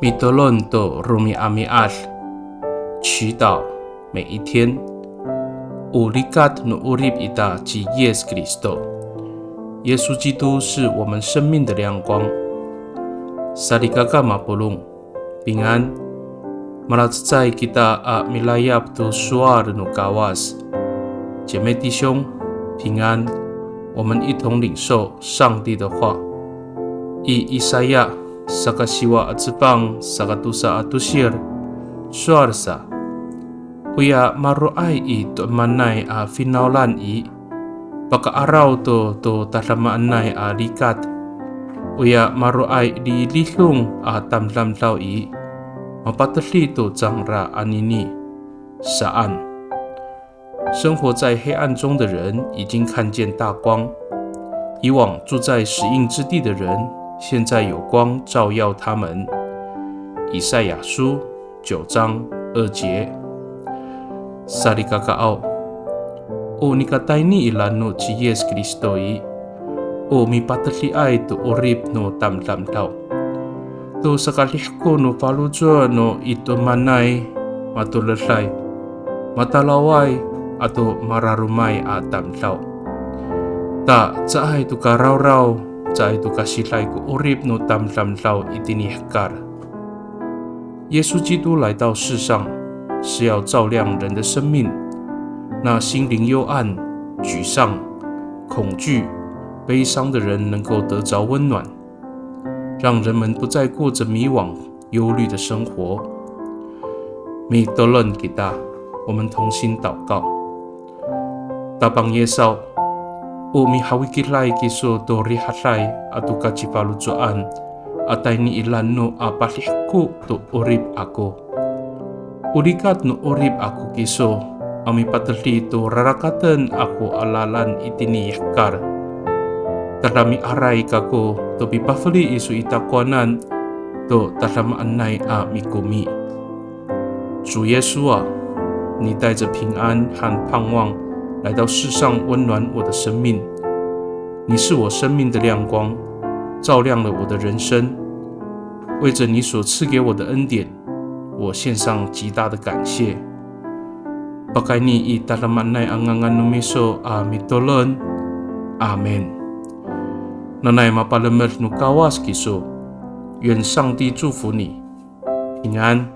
Mitolonto Rumi Amial， 祈祷每一天。Ulikat no urib ita ji Yes Kristo， 耶稣基督是我们生命的亮光。Saligaka mapulung， 平安。Malatsai kita a milayap tu suar no kawas， 姐妹弟兄，平安。我们一同领受上帝的话。以赛亚Sakasiwa atsipang sakatusa atusir suarsa uya maruai i to manai a finaulan i baka araw to talamaan a likat uya maruai di lihlung a tamlamlaw i mapatali to zangra anini saan。 生活在黑暗中的人已经看见大光，以往住在死荫之地的人现在有光照耀他们。以赛亚书9章2节。Saligakao o nikatay ni ilan no si Yes Kristo i o mipatali ay to urip no tamtamtaw to sakalihko no falujo no ito manay matulalay matalaway ato mararumay atamtaw ta saay to karaw-raw在度卡西来古乌里诺当当老一定尼卡。耶稣基督来到世上，是要照亮人的生命。那心灵幽暗、沮丧、恐惧、悲伤的人能够得着温暖，让人们不再过着迷惘、忧虑的生活。米多伦给大，我们同心祷告。大邦耶稣。Umi hawikilay kiso to rihatlay atu kachipalutuan atay ni ilan no apalihko to urib ako. Ulikat no urib ako kiso ami patali to rarakatan ako alalan itiniyakar. Talami aray kako to pipafali isu itakwanan to talamaan nay a mikumi。 主耶稣啊，你带着平安和盼望来到世上，温暖我的生命。你是我生命的亮光，照亮了我的人生。为着你所赐给我的恩典，我献上极大的感谢。Pakai ni i talamanay angangan numiso a mitolon. Amen。 Nanay mapalamer no kawas kiso， 愿上帝祝福你，平安。